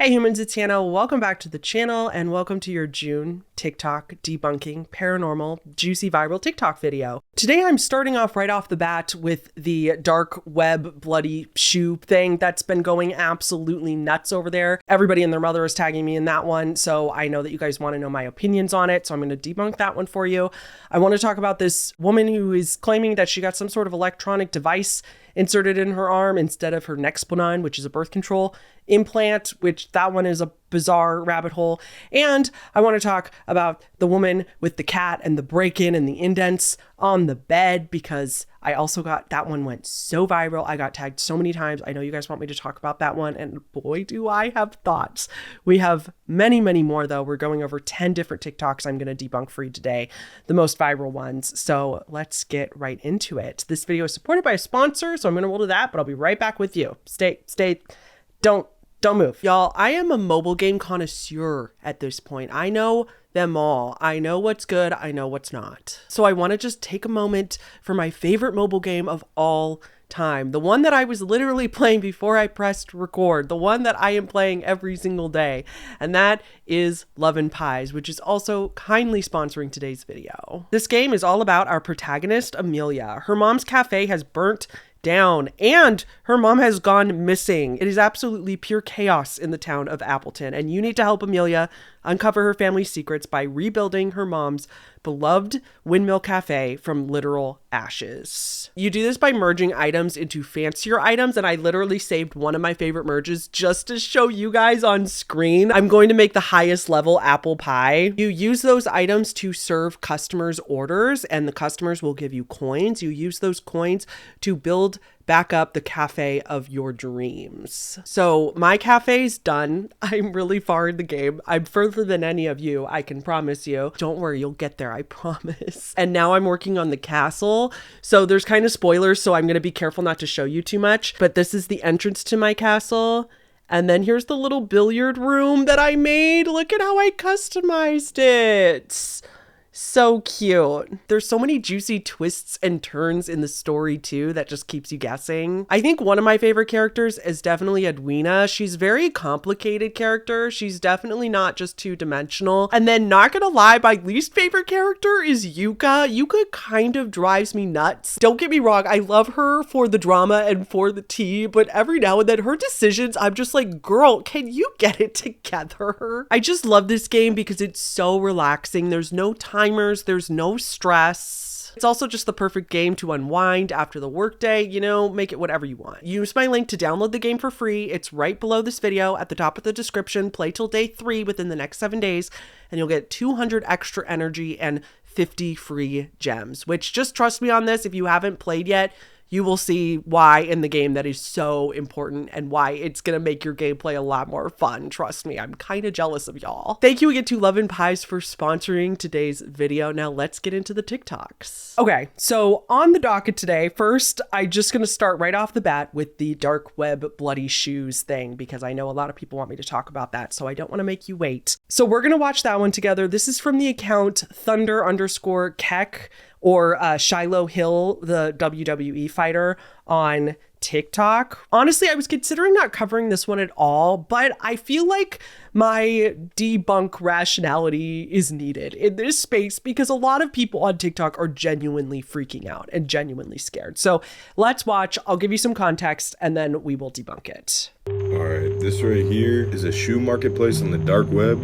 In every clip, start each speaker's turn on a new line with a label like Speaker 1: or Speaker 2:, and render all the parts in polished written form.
Speaker 1: Hey humans, it's Hannah. Welcome back to the channel and welcome to your June TikTok debunking paranormal juicy viral TikTok video. Today I'm starting off right off the bat with the dark web bloody shoe thing that's been going absolutely nuts over there. Everybody and their mother is tagging me in that one, so I know that you guys want to know my opinions on it, so I'm going to debunk that one for you. I want to talk about this woman who is claiming that she got some sort of electronic device inserted in her arm instead of her Nexplanon, which is a birth control implant, which that one is a bizarre rabbit hole. And I want to talk about the woman with the cat and the break-in and the indents on the bed, because I also got that one went so viral. I got tagged so many times. I know you guys want me to talk about that one, and boy, do I have thoughts. We have many, many more though. We're going over 10 different TikToks I'm going to debunk for you today, the most viral ones. So let's get right into it. This video is supported by a sponsor, so I'm going to roll to that, but I'll be right back with you. Don't move. Y'all, I am a mobile game connoisseur at this point. I know them all. I know what's good. I know what's not. So I want to just take a moment for my favorite mobile game of all time. The one that I was literally playing before I pressed record. The one that I am playing every single day. And that is Love and Pies, which is also kindly sponsoring today's video. This game is all about our protagonist, Amelia. Her mom's cafe has burnt down and her mom has gone missing. It is absolutely pure chaos in the town of Appleton, and you need to help Amelia uncover her family's secrets by rebuilding her mom's beloved windmill cafe from literal ashes. You do this by merging items into fancier items, and I literally saved one of my favorite merges just to show you guys on screen. I'm going to make the highest level apple pie. You use those items to serve customers' orders, and the customers will give you coins. You use those coins to build back up the cafe of your dreams. So my cafe's done. I'm really far in the game. I'm further than any of you, I can promise you. Don't worry, you'll get there, I promise. And now I'm working on the castle. So there's kind of spoilers, so I'm going to be careful not to show you too much. But this is the entrance to my castle. And then here's the little billiard room that I made. Look at how I customized it. So cute. There's so many juicy twists and turns in the story too that just keeps you guessing. I think one of my favorite characters is definitely Edwina. She's a very complicated character. She's definitely not just two-dimensional. And then, not gonna lie, my least favorite character is Yuka. Yuka kind of drives me nuts. Don't get me wrong, I love her for the drama and for the tea, but every now and then her decisions, I'm just like, girl, can you get it together? I just love this game because it's so relaxing. There's no time. There's no stress. It's also just the perfect game to unwind after the workday, you know, make it whatever you want. Use my link to download the game for free. It's right below this video at the top of the description. Play till day 3 within the next 7 days, and you'll get 200 extra energy and 50 free gems, which, just trust me on this, if you haven't played yet, you will see why in the game that is so important and why it's going to make your gameplay a lot more fun. Trust me, I'm kind of jealous of y'all. Thank you again to Love and Pies for sponsoring today's video. Now let's get into the TikToks. Okay, so on the docket today, first, I'm just going to start right off the bat with the dark web bloody shoes thing, because I know a lot of people want me to talk about that, so I don't want to make you wait. So we're going to watch that one together. This is from the account Thunder_Keck, or Shiloh Hill, the WWE fighter, on TikTok. Honestly, I was considering not covering this one at all, but I feel like my debunk rationality is needed in this space because a lot of people on TikTok are genuinely freaking out and genuinely scared. So let's watch. I'll give you some context and then we will debunk it.
Speaker 2: All right, this right here is a shoe marketplace on the dark web,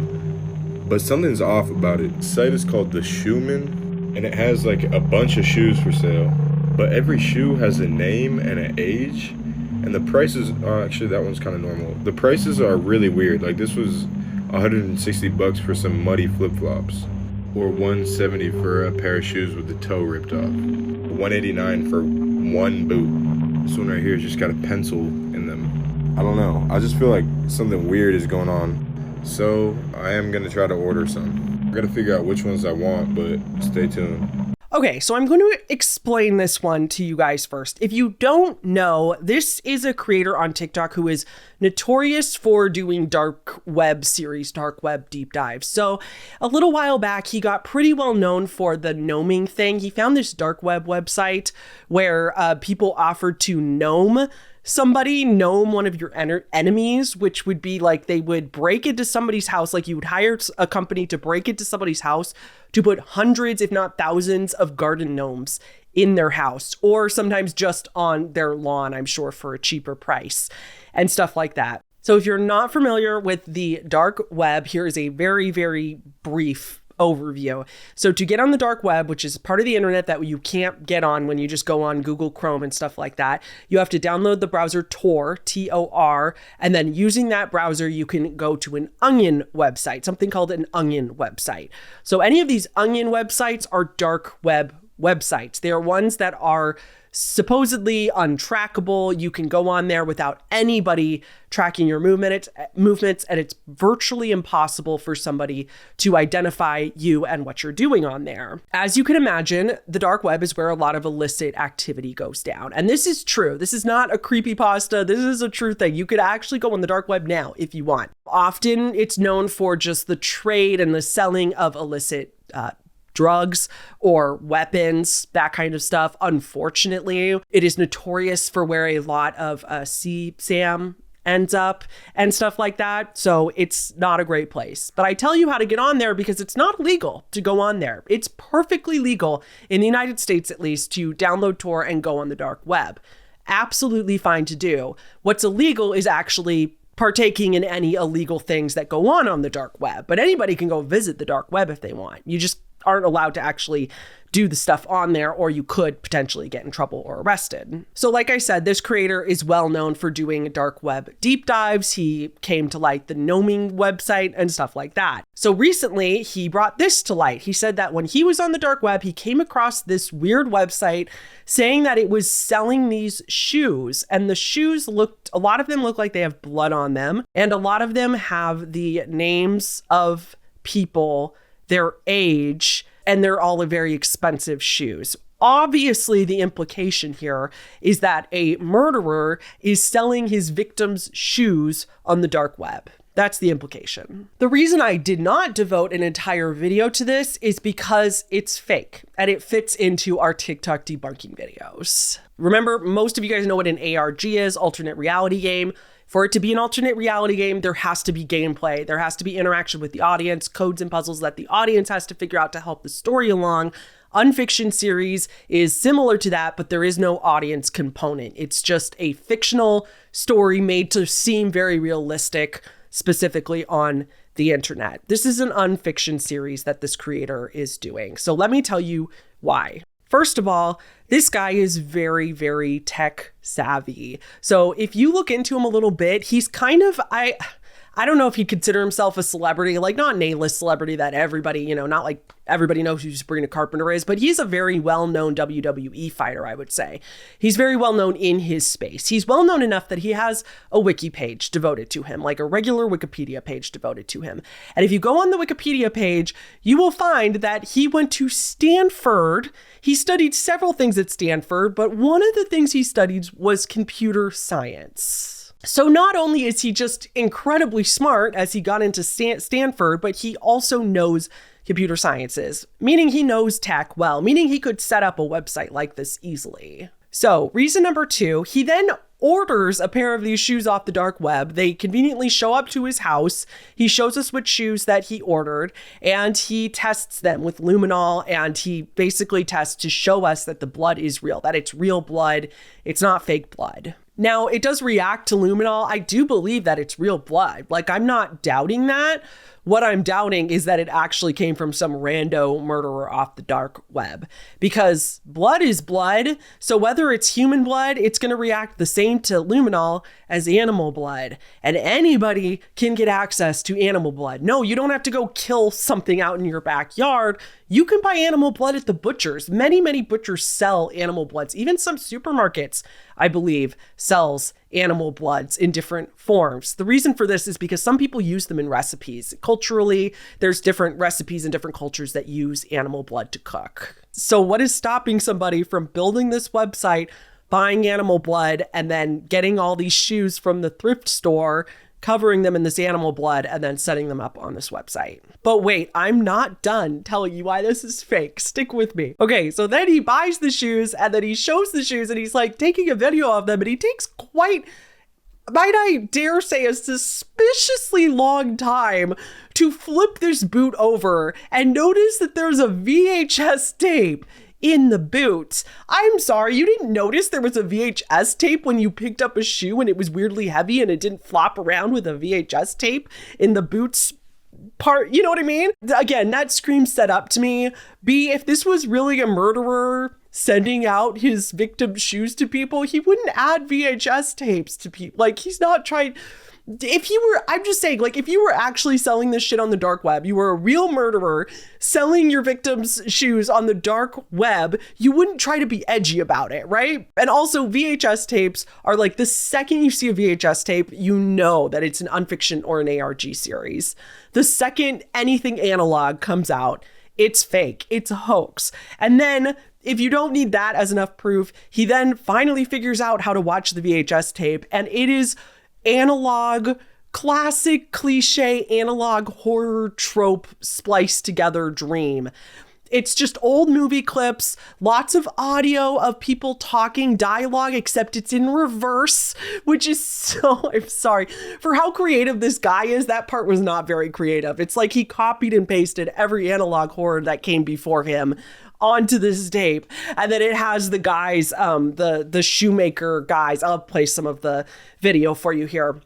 Speaker 2: but something's off about it. The site is called The Shoeman, and it has like a bunch of shoes for sale, but every shoe has a name and an age, and the prices are actually, that one's kind of normal. The prices are really weird. Like this was $160 for some muddy flip-flops, or $170 for a pair of shoes with the toe ripped off, $189 for one boot. This one right here has just got a pencil in them. I don't know, I just feel like something weird is going on, so I am gonna try to order some. I gotta figure out which ones I want, but stay tuned.
Speaker 1: Okay, so I'm going to explain this one to you guys first. If you don't know, this is a creator on TikTok who is notorious for doing dark web series, dark web deep dives. So a little while back, he got pretty well known for the gnoming thing. He found this dark web website where people offered to gnome somebody gnome one of your enemies, which would be like they would break into somebody's house, like you would hire a company to break into somebody's house to put hundreds, if not thousands, of garden gnomes in their house, or sometimes just on their lawn, I'm sure, for a cheaper price and stuff like that. So if you're not familiar with the dark web, here is a very, very brief overview. So to get on the dark web, which is part of the internet that you can't get on when you just go on Google Chrome and stuff like that, you have to download the browser Tor, Tor, and then using that browser, you can go to an onion website, something called an onion website. So any of these onion websites are dark web websites. They are ones that are supposedly untrackable. You can go on there without anybody tracking your movements, and it's virtually impossible for somebody to identify you and what you're doing on there. As you can imagine, the dark web is where a lot of illicit activity goes down. And this is true. This is not a creepypasta. This is a true thing. You could actually go on the dark web now if you want. Often it's known for just the trade and the selling of illicit drugs or weapons, that kind of stuff. Unfortunately, it is notorious for where a lot of CSAM ends up and stuff like that. So it's not a great place. But I tell you how to get on there because it's not illegal to go on there. It's perfectly legal in the United States, at least, to download Tor and go on the dark web. Absolutely fine to do. What's illegal is actually partaking in any illegal things that go on the dark web. But anybody can go visit the dark web if they want. You just aren't allowed to actually do the stuff on there, or you could potentially get in trouble or arrested. So like I said, this creator is well known for doing dark web deep dives. He came to light the gnoming website and stuff like that. So recently he brought this to light. He said that when he was on the dark web, he came across this weird website saying that it was selling these shoes, and the shoes a lot of them look like they have blood on them, and a lot of them have the names of people, their age, and they're all very expensive shoes. Obviously, the implication here is that a murderer is selling his victims' shoes on the dark web. That's the implication. The reason I did not devote an entire video to this is because it's fake and it fits into our TikTok debunking videos. Remember, most of you guys know what an ARG is, alternate reality game. For it to be an alternate reality game, there has to be gameplay. There has to be interaction with the audience, codes and puzzles that the audience has to figure out to help the story along. Unfiction series is similar to that, but there is no audience component. It's just a fictional story made to seem very realistic, specifically on the internet. This is an unfiction series that this creator is doing. So let me tell you why. First of all, this guy is very, very tech savvy. So if you look into him a little bit, he's kind of, I don't know if he'd consider himself a celebrity, like not an A-list celebrity that everybody, not like everybody knows who Sabrina Carpenter is, but he's a very well-known WWE fighter, I would say. He's very well-known in his space. He's well-known enough that he has a wiki page devoted to him, like a regular Wikipedia page devoted to him. And if you go on the Wikipedia page, you will find that he went to Stanford. He studied several things at Stanford, but one of the things he studied was computer science. So not only is he just incredibly smart as he got into Stanford, but he also knows computer sciences, meaning he knows tech well, meaning he could set up a website like this easily. So reason number 2, he then orders a pair of these shoes off the dark web. They conveniently show up to his house. He shows us which shoes that he ordered, and he tests them with luminol, and he basically tests to show us that the blood is real, that it's real blood. It's not fake blood. Now, it does react to luminol. I do believe that it's real blood. Like, I'm not doubting that. What I'm doubting is that it actually came from some rando murderer off the dark web, because blood is blood. So whether it's human blood, it's going to react the same to luminol as animal blood, and anybody can get access to animal blood. No, you don't have to go kill something out in your backyard. You can buy animal blood at the butchers. Many, many butchers sell animal bloods. Even some supermarkets, I believe, sells animal bloods in different forms. The reason for this is because some people use them in recipes. Culturally, there's different recipes in different cultures that use animal blood to cook. So what is stopping somebody from building this website, buying animal blood, and then getting all these shoes from the thrift store, covering them in this animal blood, and then setting them up on this website. But wait, I'm not done telling you why this is fake. Stick with me. Okay, so then he buys the shoes, and then he shows the shoes, and he's like taking a video of them, and he takes quite, might I dare say, a suspiciously long time to flip this boot over and notice that there's a VHS tape in the boot. I'm sorry, you didn't notice there was a VHS tape when you picked up a shoe and it was weirdly heavy and it didn't flop around with a VHS tape in the boot's part? You know what I mean? Again, that screams set up to me. B, if this was really a murderer sending out his victim's shoes to people, he wouldn't add VHS tapes to people. Like, he's not trying. If you were, I'm just saying, like, if you were actually selling this shit on the dark web, you were a real murderer selling your victim's shoes on the dark web, you wouldn't try to be edgy about it, right? And also, VHS tapes are like, the second you see a VHS tape, you know that it's an unfiction or an ARG series. The second anything analog comes out, it's fake, it's a hoax. And then if you don't need that as enough proof, he then finally figures out how to watch the VHS tape, and it is analog, classic cliche analog horror trope spliced together dream. It's just old movie clips, lots of audio of people talking, dialogue, except it's in reverse, which is so, I'm sorry, for how creative this guy is, that part was not very creative. It's like he copied and pasted every analog horror that came before him onto this tape, and then it has the guys, the shoemaker guys. I'll play some of the video for you here.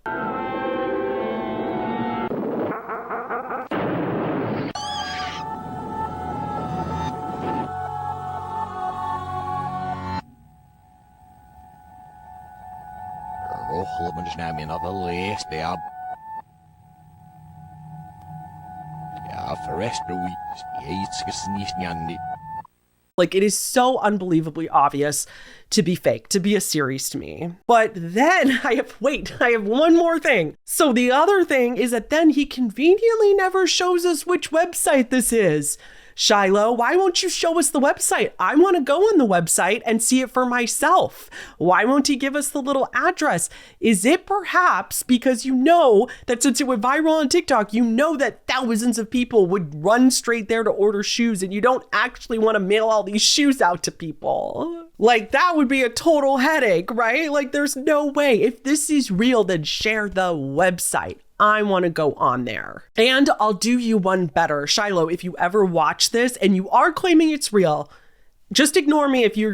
Speaker 1: Like, it is so unbelievably obvious to be fake, to be a series to me. But then I have one more thing. So the other thing is that then he conveniently never shows us which website this is. Shiloh, why won't you show us the website? I want to go on the website and see it for myself. Why won't he give us the little address? Is it perhaps because you know that since it went viral on TikTok, you know that thousands of people would run straight there to order shoes, and you don't actually want to mail all these shoes out to people? Like, that would be a total headache, right? Like, there's no way. If this is real, then share the website. I want to go on there. And I'll do you one better. Shiloh, if you ever watch this and you are claiming it's real, just ignore me if you're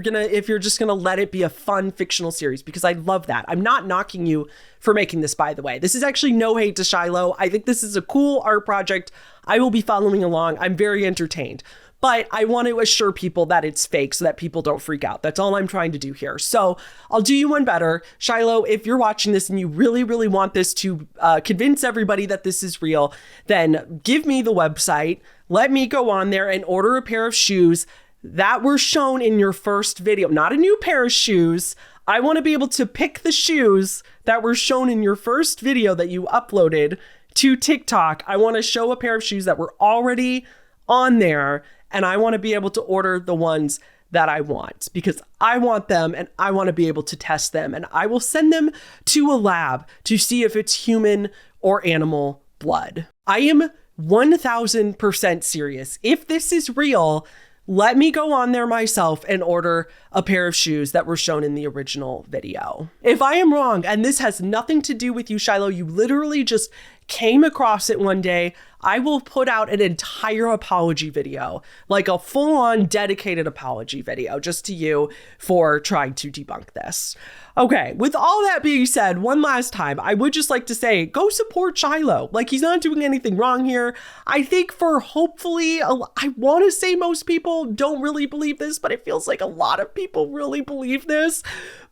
Speaker 1: just gonna let it be a fun fictional series, because I love that. I'm not knocking you for making this, by the way. This is actually no hate to Shiloh. I think this is a cool art project. I will be following along. I'm very entertained. But I want to assure people that it's fake so that people don't freak out. That's all I'm trying to do here. So I'll do you one better. Shiloh, if you're watching this and you really, really want this to convince everybody that this is real, then give me the website. Let me go on there and order a pair of shoes that were shown in your first video. Not a new pair of shoes. I want to be able to pick the shoes that were shown in your first video that you uploaded to TikTok. I want to show a pair of shoes that were already on there, and I want to be able to order the ones that I want, because I want them and I want to be able to test them, and I will send them to a lab to see if it's human or animal blood. I am 1000% serious. If this is real, let me go on there myself and order a pair of shoes that were shown in the original video. If I am wrong, and this has nothing to do with you, Shiloh, you literally just came across it one day, I will put out an entire apology video, like a full-on dedicated apology video just to you for trying to debunk this. Okay, with all that being said, one last time, I would just like to say, go support Shiloh. Like, he's not doing anything wrong here. I think for hopefully, I want to say most people don't really believe this, but it feels like a lot of people really believe this.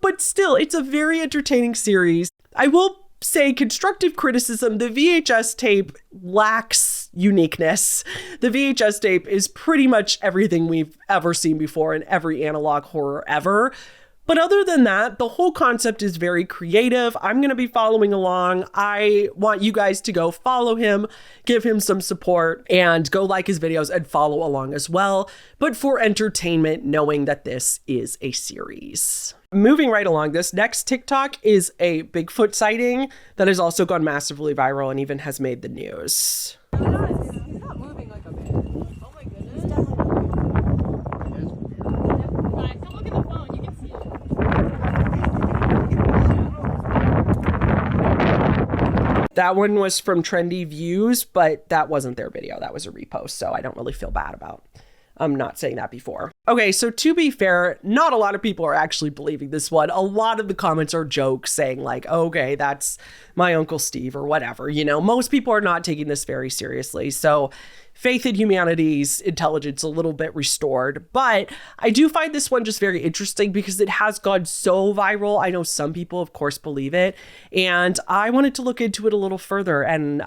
Speaker 1: But still, it's a very entertaining series. I will say constructive criticism, the VHS tape lacks uniqueness. The VHS tape is pretty much everything we've ever seen before in every analog horror ever. But other than that, the whole concept is very creative. I'm going to be following along. I want you guys to go follow him, give him some support, and go like his videos and follow along as well. But for entertainment, knowing that this is a series. Moving right along, this next TikTok is a Bigfoot sighting that has also gone massively viral and even has made the news.
Speaker 3: He's not moving like a bear. Oh my goodness. Guys, come look at the phone. You can see it.
Speaker 1: That one was from Trendy Views, but that wasn't their video. That was a repost, so I don't really feel bad about not saying that before. Okay, so to be fair, not a lot of people are actually believing this one. A lot of the comments are jokes saying like, okay, that's my Uncle Steve or whatever. You know, most people are not taking this very seriously. So faith in humanity's intelligence a little bit restored. But I do find this one just very interesting because it has gone so viral. I know some people, of course, believe it. And I wanted to look into it a little further, and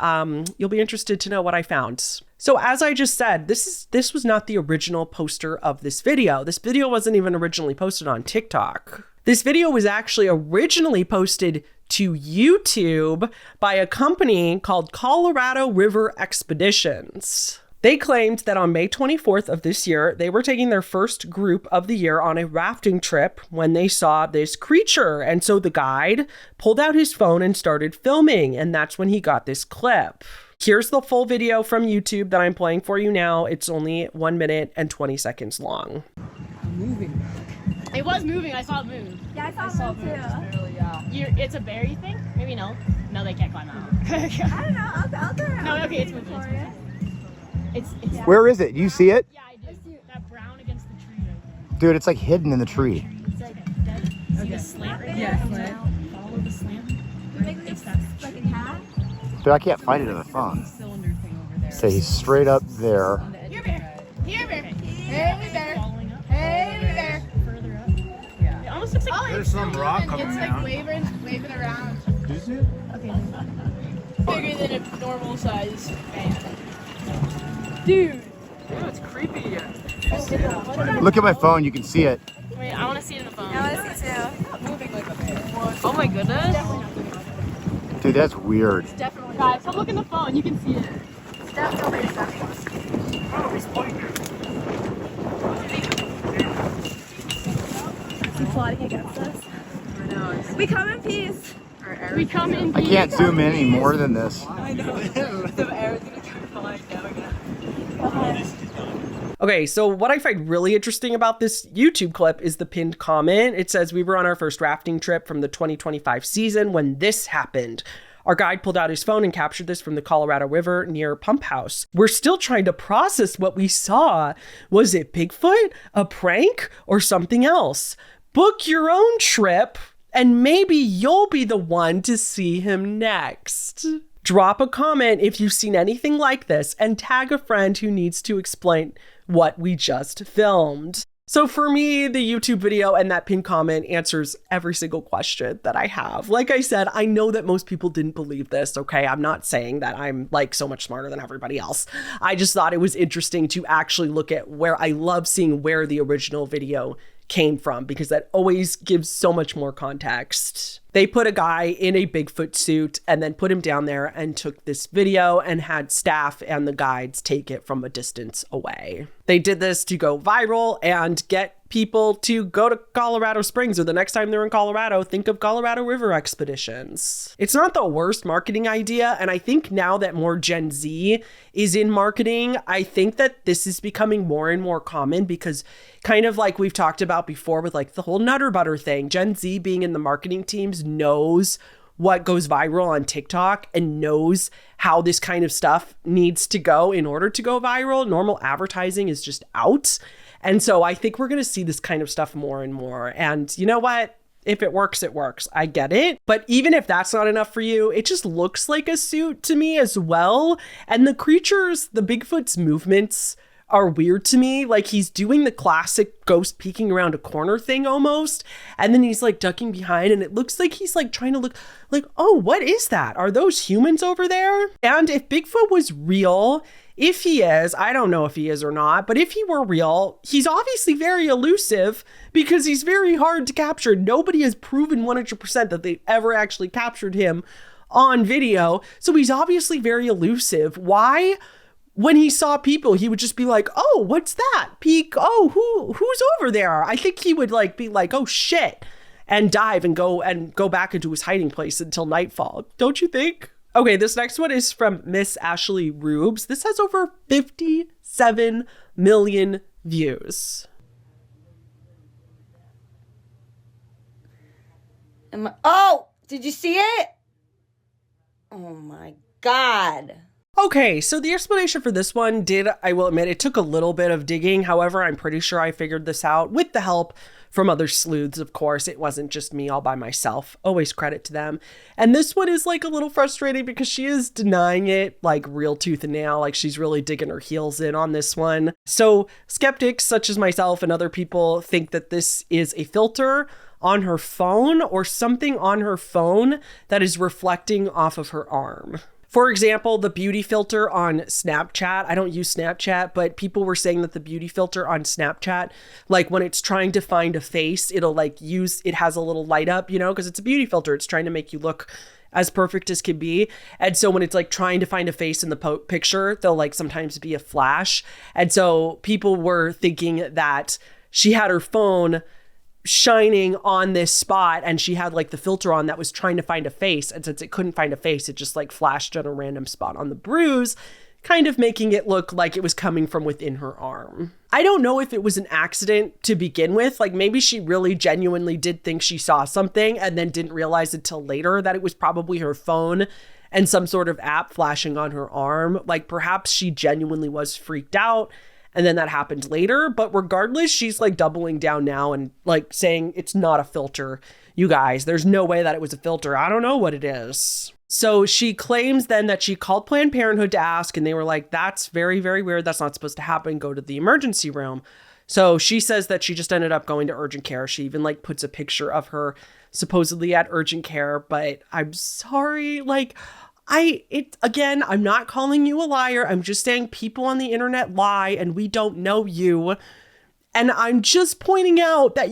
Speaker 1: you'll be interested to know what I found. So as I just said, this was not the original poster of this video. This video wasn't even originally posted on TikTok. This video was actually originally posted to YouTube by a company called Colorado River Expeditions. They claimed that on May 24th of this year, they were taking their first group of the year on a rafting trip when they saw this creature. And so the guide pulled out his phone and started filming, and that's when he got this clip. Here's the full video from YouTube that I'm playing for you now. It's only 1 minute and 20 seconds long.
Speaker 3: Moving. It was moving. I saw it move.
Speaker 4: Yeah, I saw it too.
Speaker 3: Barely, yeah. It's a berry thing? Maybe no. No, they can't climb out.
Speaker 4: I don't know. I'll go around.
Speaker 3: No, okay, it's moving. It's
Speaker 5: Where is it? Do you see it?
Speaker 3: Yeah, I do. That brown against the tree right there.
Speaker 5: Dude, it's like hidden in the tree.
Speaker 3: It's like dead. See the slant right there?
Speaker 4: Yeah,
Speaker 3: slant. Follow the slant.
Speaker 4: It's like a cat.
Speaker 5: Dude, I can't find it on the phone.
Speaker 3: Cylinder thing over there.
Speaker 5: Say he's straight up there.
Speaker 3: Here, bear. Here, bear.
Speaker 4: Hey, we better.
Speaker 3: Following up.
Speaker 4: Hey, we better.
Speaker 3: Further up. Yeah. It almost looks like
Speaker 6: There's some rock coming
Speaker 4: It's
Speaker 6: down.
Speaker 4: like waving around.
Speaker 6: Is it?
Speaker 3: bigger than a normal size fan.
Speaker 4: Dude.
Speaker 3: Ew, it's creepy.
Speaker 5: Look at my phone, you can see it.
Speaker 3: Wait, I want to see it in the phone.
Speaker 4: I want to see too.
Speaker 3: Oh my goodness.
Speaker 5: Dude, that's weird.
Speaker 3: Definitely. Guys, come look in the phone. You can see it.
Speaker 4: It's definitely something. Is he plotting against us? We come in peace.
Speaker 3: We come in.
Speaker 5: I can't zoom in any more than this.
Speaker 1: Okay, so what I find really interesting about this YouTube clip is the pinned comment. It says, "We were on our first rafting trip from the 2025 season when this happened. Our guide pulled out his phone and captured this from the Colorado River near Pump House. We're still trying to process what we saw. Was it Bigfoot, a prank, or something else? Book your own trip, and maybe you'll be the one to see him next." Drop a comment if you've seen anything like this and tag a friend who needs to explain what we just filmed. So for me, the YouTube video and that pinned comment answers every single question that I have. Like I said, I know that most people didn't believe this, okay? I'm not saying that I'm like so much smarter than everybody else. I just thought it was interesting to actually look at where I love seeing where the original video came from, because that always gives so much more context. They put a guy in a Bigfoot suit and then put him down there and took this video and had staff and the guides take it from a distance away. They did this to go viral and get people to go to Colorado Springs, or the next time they're in Colorado, think of Colorado River Expeditions. It's not the worst marketing idea, and I think now that more Gen Z is in marketing, I think that this is becoming more and more common, because kind of like we've talked about before with like the whole Nutter Butter thing, Gen Z being in the marketing teams knows what goes viral on TikTok and knows how this kind of stuff needs to go in order to go viral. Normal advertising is just out. And so I think we're going to see this kind of stuff more and more. And you know what? If it works, it works. I get it. But even if that's not enough for you, it just looks like a suit to me as well. And the creatures, the Bigfoot's movements are weird to me. Like, he's doing the classic ghost peeking around a corner thing almost. And then he's like ducking behind, and it looks like he's like trying to look like, oh, what is that? Are those humans over there? And if Bigfoot was real, If he is, I don't know if he is or not, but if he were real, he's obviously very elusive because he's very hard to capture. Nobody has proven 100% that they've ever actually captured him on video. So he's obviously very elusive. Why? When he saw people, he would just be like, oh, what's that? Peek. Oh, who's over there? I think he would like be like, oh shit, and dive and go back into his hiding place until nightfall. Don't you think? Okay, this next one is from Miss Ashley Rubes. This has over 57 million views.
Speaker 6: Oh, did you see it? Oh my God.
Speaker 1: Okay, so the explanation for this one I will admit, it took a little bit of digging. However, I'm pretty sure I figured this out with the help from other sleuths, of course. It wasn't just me all by myself. Always credit to them. And this one is like a little frustrating because she is denying it like real tooth and nail. Like she's really digging her heels in on this one. So skeptics such as myself and other people think that this is a filter on her phone or something on her phone that is reflecting off of her arm. For example, the beauty filter on Snapchat. I don't use Snapchat, but people were saying that the beauty filter on Snapchat, like when it's trying to find a face, it'll like it has a little light up, you know, because it's a beauty filter. It's trying to make you look as perfect as can be. And so when it's like trying to find a face in the picture, there'll like sometimes be a flash. And so people were thinking that she had her phone shining on this spot and she had like the filter on that was trying to find a face, and since it couldn't find a face, it just like flashed on a random spot on the bruise, kind of making it look like it was coming from within her arm. I don't know if it was an accident to begin with. Like maybe she really genuinely did think she saw something and then didn't realize until later that it was probably her phone and some sort of app flashing on her arm. Like perhaps she genuinely was freaked out and then that happened later. But regardless, she's like doubling down now and like saying it's not a filter. You guys, there's no way that it was a filter. I don't know what it is. So she claims then that she called Planned Parenthood to ask, and they were like, that's very, very weird. That's not supposed to happen. Go to the emergency room. So she says that she just ended up going to urgent care. She even like puts a picture of her supposedly at urgent care, but I'm sorry. Like, again, I'm not calling you a liar. I'm just saying people on the internet lie and we don't know you. And I'm just pointing out that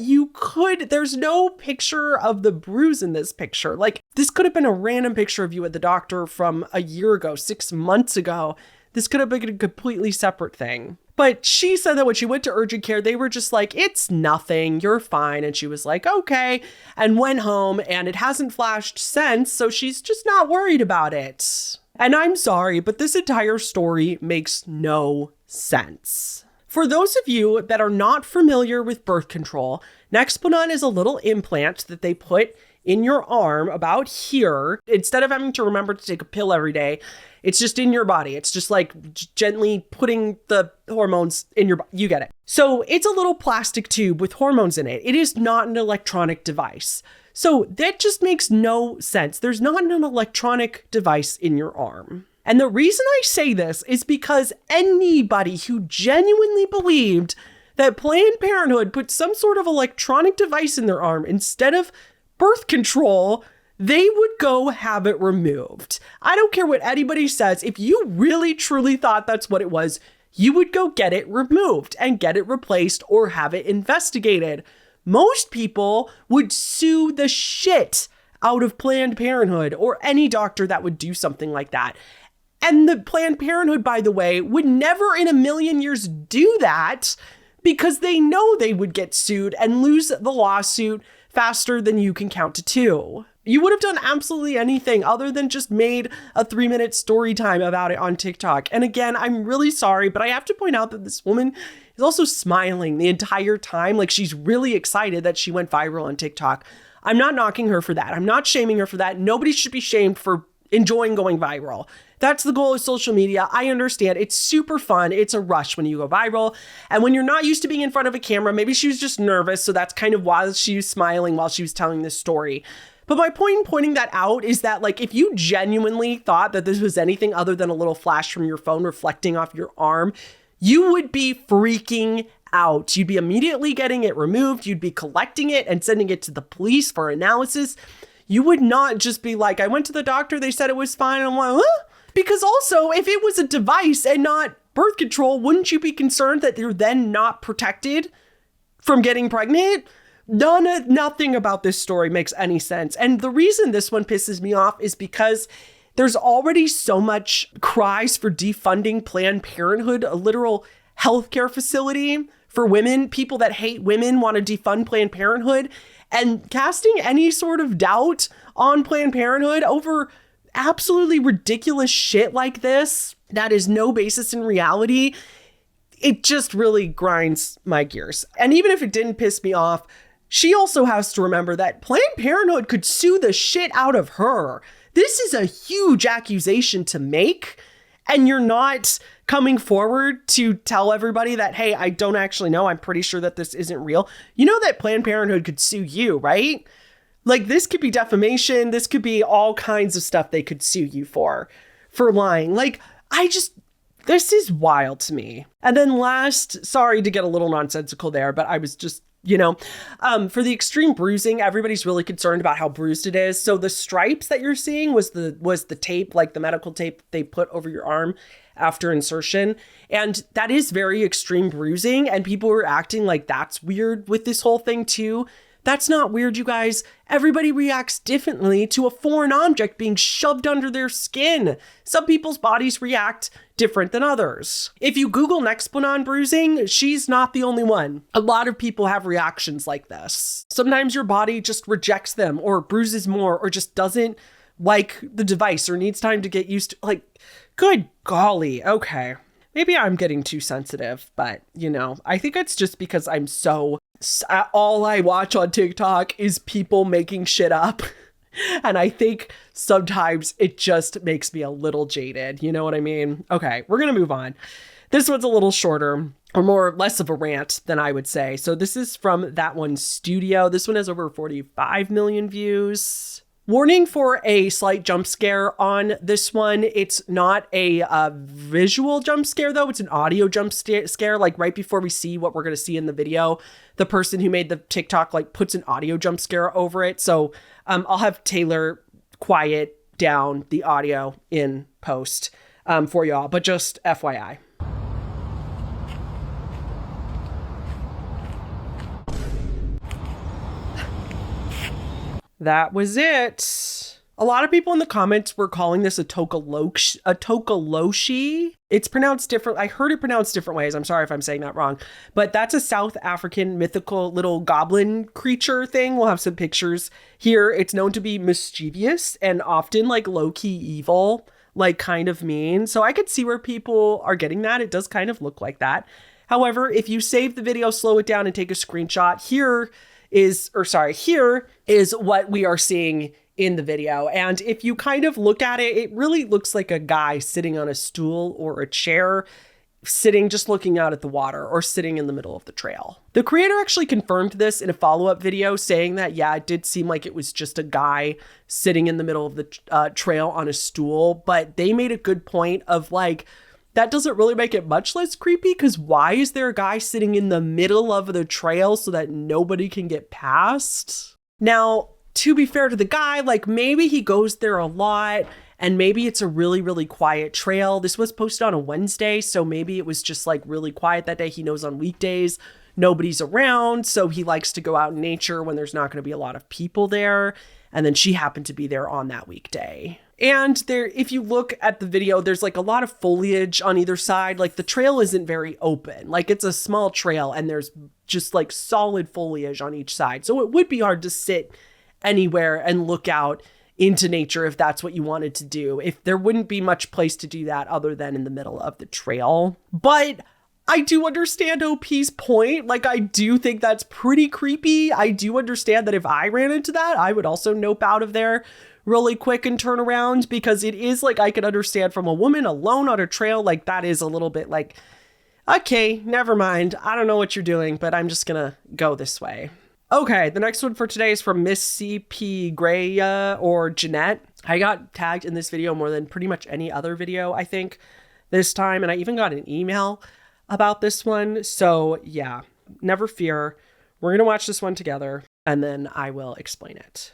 Speaker 1: there's no picture of the bruise in this picture. Like this could have been a random picture of you at the doctor from a year ago, 6 months ago. This could have been a completely separate thing. But she said that when she went to urgent care, they were just like, it's nothing, you're fine. And she was like, okay, and went home, and it hasn't flashed since, so she's just not worried about it. And I'm sorry, but this entire story makes no sense. For those of you that are not familiar with birth control, Nexplanon is a little implant that they put in your arm about here. Instead of having to remember to take a pill every day, it's just in your body. It's just like gently putting the hormones in your body. You get it. So it's a little plastic tube with hormones in it. It is not an electronic device. So that just makes no sense. There's not an electronic device in your arm. And the reason I say this is because anybody who genuinely believed that Planned Parenthood put some sort of electronic device in their arm instead of birth control, they would go have it removed. I don't care what anybody says. If you really truly thought that's what it was, you would go get it removed and get it replaced or have it investigated. Most people would sue the shit out of Planned Parenthood or any doctor that would do something like that. And the Planned Parenthood, by the way, would never in a million years do that because they know they would get sued and lose the lawsuit faster than you can count to 2. You would have done absolutely anything other than just made a 3-minute story time about it on TikTok. And again, I'm really sorry, but I have to point out that this woman is also smiling the entire time. Like she's really excited that she went viral on TikTok. I'm not knocking her for that. I'm not shaming her for that. Nobody should be shamed for enjoying going viral. That's the goal of social media. I understand. It's super fun. It's a rush when you go viral. And when you're not used to being in front of a camera, maybe she was just nervous. So that's kind of why she was smiling while she was telling this story. But my point in pointing that out is that, like, if you genuinely thought that this was anything other than a little flash from your phone reflecting off your arm, you would be freaking out. You'd be immediately getting it removed. You'd be collecting it and sending it to the police for analysis. You would not just be like, I went to the doctor, they said it was fine. And I'm like, huh? Because also, if it was a device and not birth control, wouldn't you be concerned that they're then not protected from getting pregnant? Nothing about this story makes any sense. And the reason this one pisses me off is because there's already so much cries for defunding Planned Parenthood, a literal healthcare facility for women. People that hate women want to defund Planned Parenthood, and casting any sort of doubt on Planned Parenthood over absolutely ridiculous shit like this that is no basis in reality, it just really grinds my gears. And even if it didn't piss me off, she also has to remember that Planned Parenthood could sue the shit out of her. This is a huge accusation to make, and you're not coming forward to tell everybody that, hey, I don't actually know. I'm pretty sure that this isn't real. You know that Planned Parenthood could sue you, right? Like, this could be defamation. This could be all kinds of stuff they could sue you for lying. Like, this is wild to me. And then last, sorry to get a little nonsensical there, but I was just, for the extreme bruising, everybody's really concerned about how bruised it is. So the stripes that you're seeing was the tape, like the medical tape they put over your arm after insertion. And that is very extreme bruising. And people were acting like that's weird with this whole thing too. That's not weird, you guys. Everybody reacts differently to a foreign object being shoved under their skin. Some people's bodies react different than others. If you Google Nexplanon bruising, she's not the only one. A lot of people have reactions like this. Sometimes your body just rejects them or bruises more or just doesn't like the device or needs time to get used to, like, good golly. Okay. Maybe I'm getting too sensitive, but I think it's just because all I watch on TikTok is people making shit up. And I think sometimes it just makes me a little jaded. You know what I mean? Okay, we're going to move on. This one's a little shorter, or less of a rant than I would say. So this is from That One Studio. This one has over 45 million views. Warning for a slight jump scare on this one. It's not a visual jump scare, though. It's an audio jump scare. Like right before we see what we're going to see in the video, the person who made the TikTok puts an audio jump scare over it. So I'll have Taylor quiet down the audio in post for y'all, but just FYI. That was it. A lot of people in the comments were calling this a tokoloshi. It's pronounced different. I heard it pronounced different ways. I'm sorry if I'm saying that wrong. But that's a South African mythical little goblin creature thing. We'll have some pictures here. It's known to be mischievous and often low-key evil, kind of mean. So I could see where people are getting that. It does kind of look like that. However, if you save the video, slow it down and take a screenshot, here is what we are seeing in the video. And if you kind of look at it, it really looks like a guy sitting on a stool or a chair, sitting just looking out at the water or sitting in the middle of the trail. The creator actually confirmed this in a follow-up video, saying that, yeah, it did seem like it was just a guy sitting in the middle of the trail on a stool. But they made a good point of that doesn't really make it much less creepy, because why is there a guy sitting in the middle of the trail so that nobody can get past? Now, to be fair to the guy, maybe he goes there a lot and maybe it's a really, really quiet trail. This was posted on a Wednesday, so maybe it was just really quiet that day. He knows on weekdays nobody's around, so he likes to go out in nature when there's not going to be a lot of people there. And then she happened to be there on that weekday. And there, if you look at the video, there's a lot of foliage on either side. The trail isn't very open. It's a small trail and there's just solid foliage on each side. So it would be hard to sit anywhere and look out into nature if that's what you wanted to do. If there wouldn't be much place to do that other than in the middle of the trail. But I do understand OP's point. I do think that's pretty creepy. I do understand that if I ran into that, I would also nope out of there really quick and turn around, because it is I could understand from a woman alone on a trail, that is a little bit okay, never mind. I don't know what you're doing, but I'm just gonna go this way. Okay, the next one for today is from Miss CP Greya or Jeanette. I got tagged in this video more than pretty much any other video, I think, this time. And I even got an email about this one. So yeah, never fear. We're going to watch this one together and then I will explain it.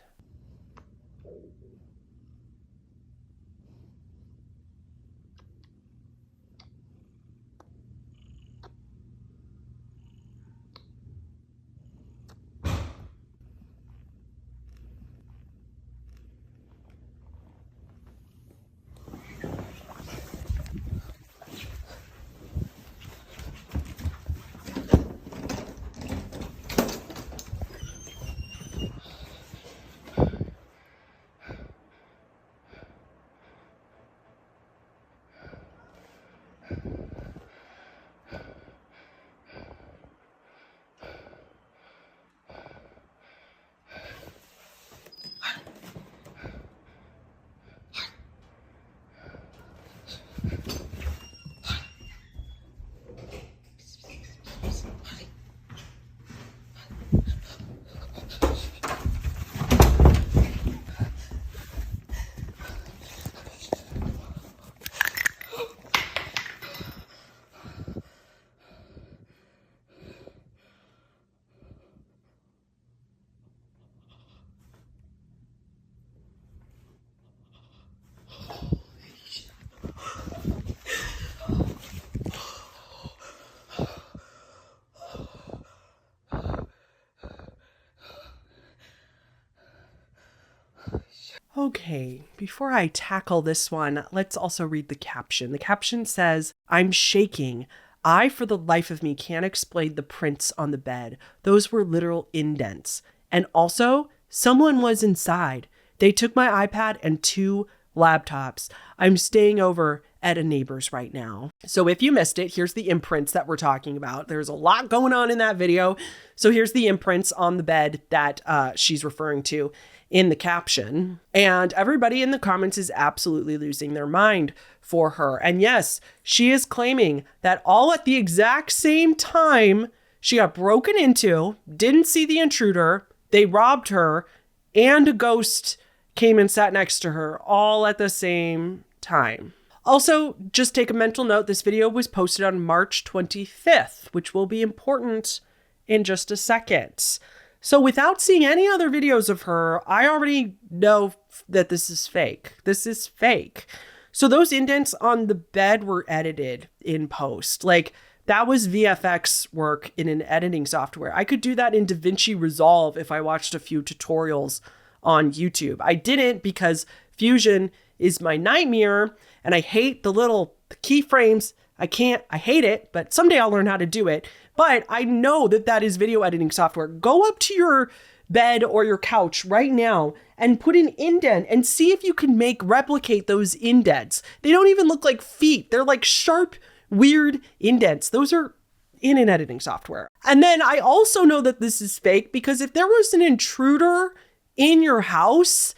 Speaker 1: Okay, before I tackle this one, let's also read the caption. The caption says, "I'm shaking. I, for the life of me, can't explain the prints on the bed. Those were literal indents. And also, someone was inside. They took my iPad and 2 laptops. I'm staying over at a neighbor's right now." So if you missed it, here's the imprints that we're talking about. There's a lot going on in that video. So here's the imprints on the bed that she's referring to in the caption. And everybody in the comments is absolutely losing their mind for her. And yes, she is claiming that all at the exact same time she got broken into, didn't see the intruder, they robbed her, and a ghost came and sat next to her all at the same time. Also, just take a mental note, this video was posted on March 25th, which will be important in just a second. So without seeing any other videos of her, I already know that this is fake. This is fake. So those indents on the bed were edited in post. Like, that was VFX work in an editing software. I could do that in DaVinci Resolve if I watched a few tutorials on YouTube. I didn't because Fusion is my nightmare and I hate the little keyframes. I hate it, but someday I'll learn how to do it. But I know that that is video editing software. Go up to your bed or your couch right now and put an indent and see if you can replicate those indents. They don't even look like feet. They're like sharp, weird indents. Those are in an editing software. And then I also know that this is fake because if there was an intruder in your house,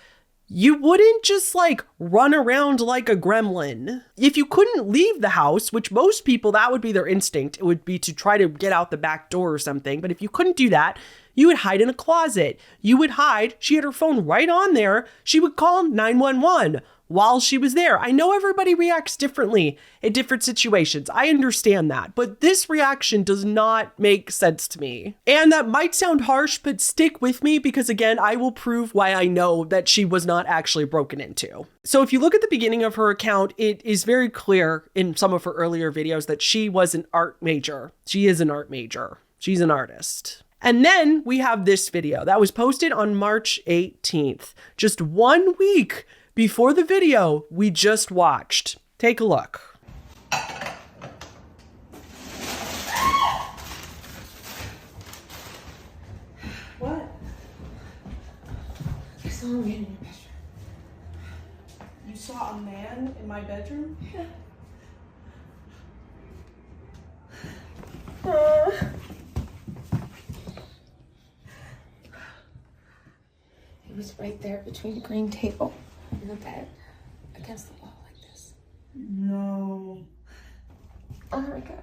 Speaker 1: you wouldn't just like run around like a gremlin. If you couldn't leave the house, which most people, that would be their instinct. It would be to try to get out the back door or something. But if you couldn't do that, you would hide in a closet. You would hide. She had her phone right on there. She would call 911 while she was there. I know everybody reacts differently in different situations. I understand that, but this reaction does not make sense to me. And that might sound harsh, but stick with me because again, I will prove why I know that she was not actually broken into. So if you look at the beginning of her account, it is very clear in some of her earlier videos that she was an art major. She is an art major. She's an artist. And then we have this video that was posted on March 18th, just 1 week before the video we just watched. Take a look.
Speaker 4: What?
Speaker 6: I saw a man in your bedroom.
Speaker 4: You saw a man in my bedroom?
Speaker 6: Yeah. He was right there between the green table and the bed against the wall like this.
Speaker 4: No.
Speaker 6: Oh my God.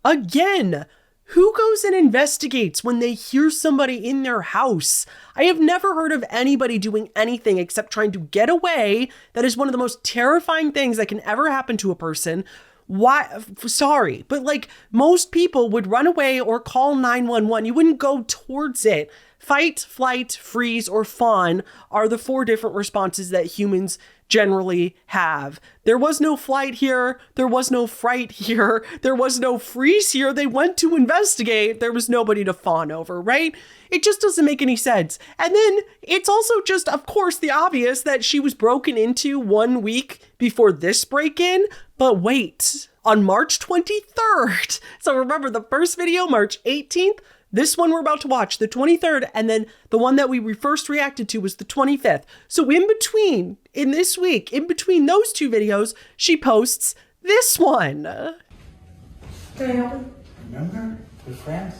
Speaker 1: Again, who goes and investigates when they hear somebody in their house? I have never heard of anybody doing anything except trying to get away. That is one of the most terrifying things that can ever happen to a person. Why? Sorry, but like most people would run away or call 911. You wouldn't go towards it. Fight, flight, freeze, or fawn are the 4 different responses that humans generally have. There was no flight here. There was no fright here. There was no freeze here. They went to investigate. There was nobody to fawn over, right? It just doesn't make any sense. And then it's also just, of course, the obvious that she was broken into 1 week before this break-in. But wait, on March 23rd. So remember the first video, March 18th. This one we're about to watch, the 23rd, and then the one that we first reacted to was the 25th. So in between, in this week, in between those 2 videos, she posts this one.
Speaker 6: Can I help you?
Speaker 7: Remember? We're friends.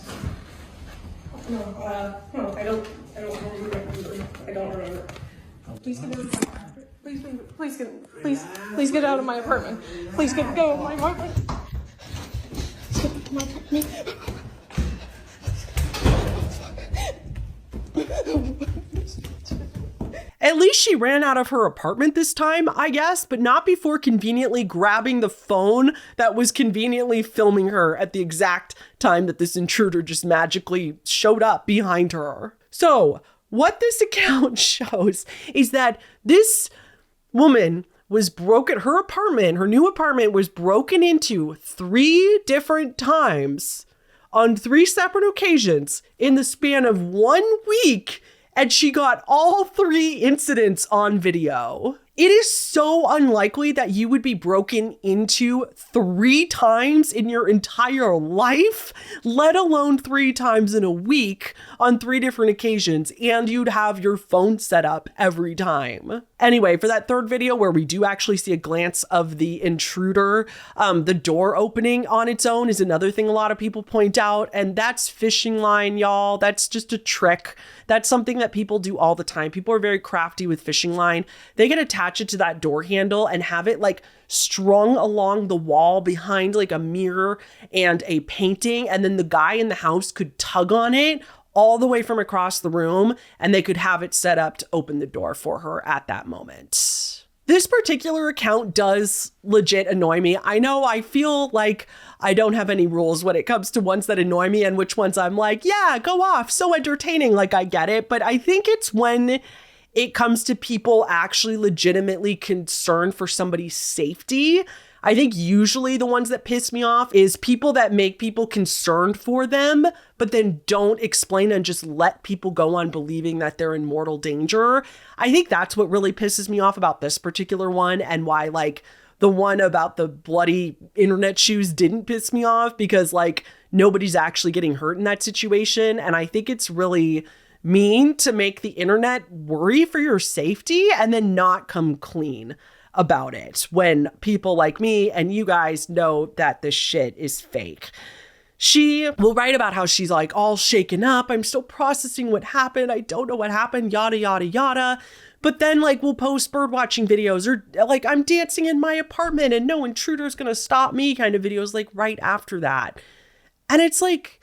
Speaker 6: No, I don't remember. I don't remember. Please get out. Please get out of my apartment. Please get out of my apartment. Please get out of my apartment.
Speaker 1: At least she ran out of her apartment this time, I guess, but not before conveniently grabbing the phone that was conveniently filming her at the exact time that this intruder just magically showed up behind her. So, what this account shows is that this woman was broken, her new apartment was broken into 3 different times on 3 separate occasions in the span of 1 week. And she got all 3 incidents on video. It is so unlikely that you would be broken into 3 times in your entire life, let alone 3 times in a week on 3 different occasions, and you'd have your phone set up every time. Anyway, for that 3rd video where we do actually see a glance of the intruder, the door opening on its own is another thing a lot of people point out, and that's fishing line, y'all. That's just a trick. That's something that people do all the time. People are very crafty with fishing line. They can attach it to that door handle and have it like strung along the wall behind like a mirror and a painting. And then the guy in the house could tug on it all the way from across the room and they could have it set up to open the door for her at that moment. This particular account does legit annoy me. I know I feel like I don't have any rules when it comes to ones that annoy me and which ones I'm like, yeah, go off. So entertaining. Like I get it. But I think it's when it comes to people actually legitimately concerned for somebody's safety. I think usually the ones that piss me off is people that make people concerned for them, but then don't explain and just let people go on believing that they're in mortal danger. I think that's what really pisses me off about this particular one, and why like the one about the bloody internet shoes didn't piss me off, because like nobody's actually getting hurt in that situation. And I think it's really mean to make the internet worry for your safety and then not come clean about it when people like me and you guys know that this shit is fake. She will write about how she's like all shaken up. I'm still processing what happened. I don't know what happened, yada, yada, yada. But then like we'll post bird watching videos or like I'm dancing in my apartment and no intruder's gonna stop me kind of videos like right after that. And it's like,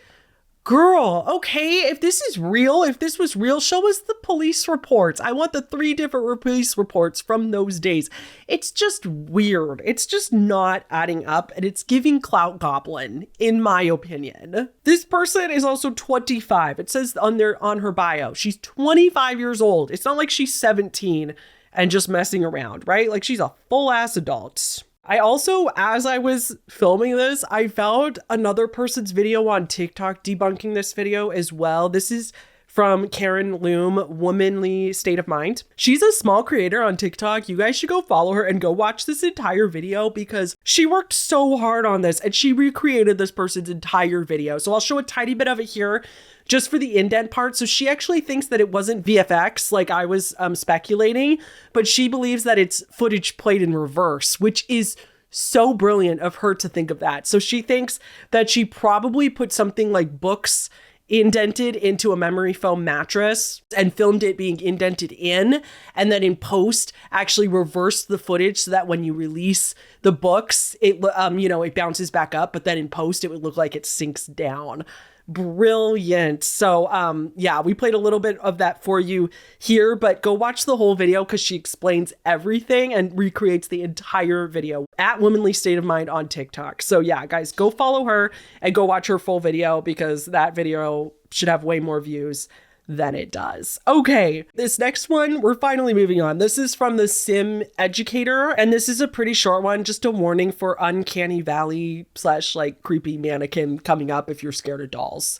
Speaker 1: girl, okay, if this is real, if this was real, show us the police reports. I want the 3 different police reports from those days. It's just weird. It's just not adding up, and it's giving clout goblin, in my opinion. This person is also 25. It says on her bio, she's 25 years old. It's not like she's 17 and just messing around, right? Like she's a full ass adult. I also, as I was filming this, I found another person's video on TikTok debunking this video as well. This is from Karen Loom, Womanly State of Mind. She's a small creator on TikTok. You guys should go follow her and go watch this entire video because she worked so hard on this and she recreated this person's entire video. So I'll show a tiny bit of it here just for the indent part. So she actually thinks that it wasn't VFX like I was speculating, but she believes that it's footage played in reverse, which is so brilliant of her to think of that. So she thinks that she probably put something like books indented into a memory foam mattress and filmed it being indented in, and then in post actually reversed the footage so that when you release the books, it it bounces back up, but then in post it would look like it sinks down. Brilliant. So yeah, we played a little bit of that for you here, but go watch the whole video because she explains everything and recreates the entire video at Womanly State of Mind on TikTok. So yeah, guys, go follow her and go watch her full video because that video should have way more views than it does. Okay, this next one, we're finally moving on. This is from the Sim Educator, and this is a pretty short one, just a warning for uncanny valley / like creepy mannequin coming up if you're scared of dolls.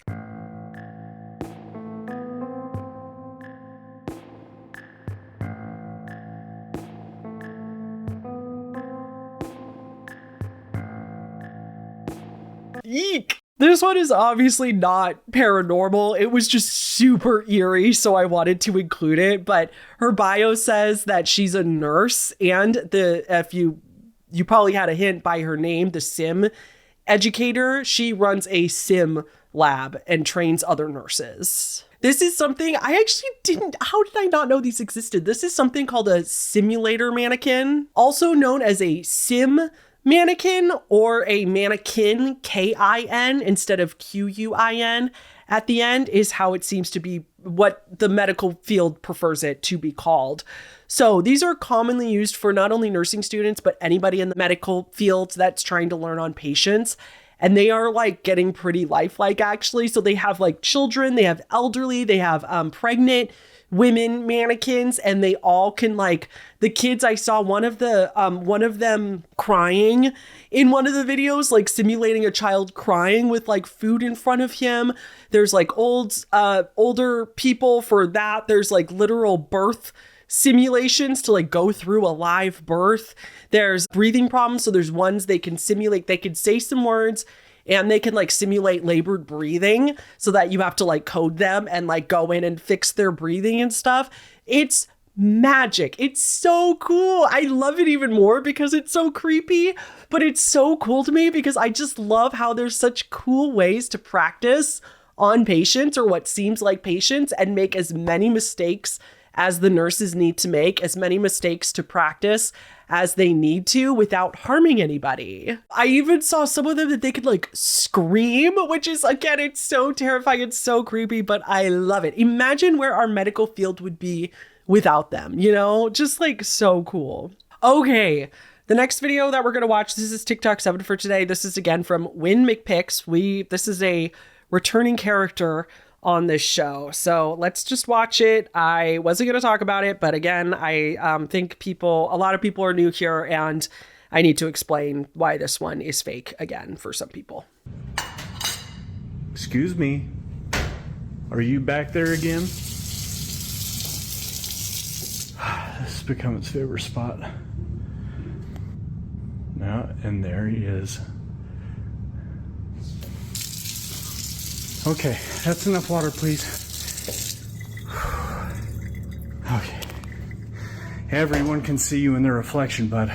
Speaker 1: Eek! This one is obviously not paranormal. It was just super eerie, so I wanted to include it. But her bio says that she's a nurse, and if you you probably had a hint by her name, the sim educator. She runs a sim lab and trains other nurses. This is something I actually how did I not know these existed? This is something called a simulator mannequin, also known as a sim mannequin or a mannequin, K-I-N instead of Q-U-I-N at the end is how it seems to be what the medical field prefers it to be called. So these are commonly used for not only nursing students, but anybody in the medical field that's trying to learn on patients. And they are like getting pretty lifelike actually. So they have like children, they have elderly, they have pregnant women mannequins, and they all can like, the kids, I saw one of them crying in one of the videos, like simulating a child crying with like food in front of him. There's like older people for that. There's like literal birth simulations to like go through a live birth. There's breathing problems. So there's ones they can simulate, they can say some words and they can like simulate labored breathing so that you have to like code them and like go in and fix their breathing and stuff. It's magic. It's so cool. I love it even more because it's so creepy, but it's so cool to me because I just love how there's such cool ways to practice on patients or what seems like patients and make as many mistakes as the nurses need to make, as many mistakes to practice as they need to without harming anybody. I even saw some of them that they could like scream, which is, again, it's so terrifying. It's so creepy, but I love it. Imagine where our medical field would be without them, you know, just like so cool. Okay. The next video that we're going to watch, this is TikTok 7 for today. This is again from Win McPix. This is a returning character on this show. So let's just watch it. I wasn't going to talk about it, but again, I think a lot of people are new here and I need to explain why this one is fake again for some people.
Speaker 8: Excuse me. Are you back there again? This has become its favorite spot. Now, and there he is. Okay, that's enough water, please. Okay. Everyone can see you in their reflection, bud.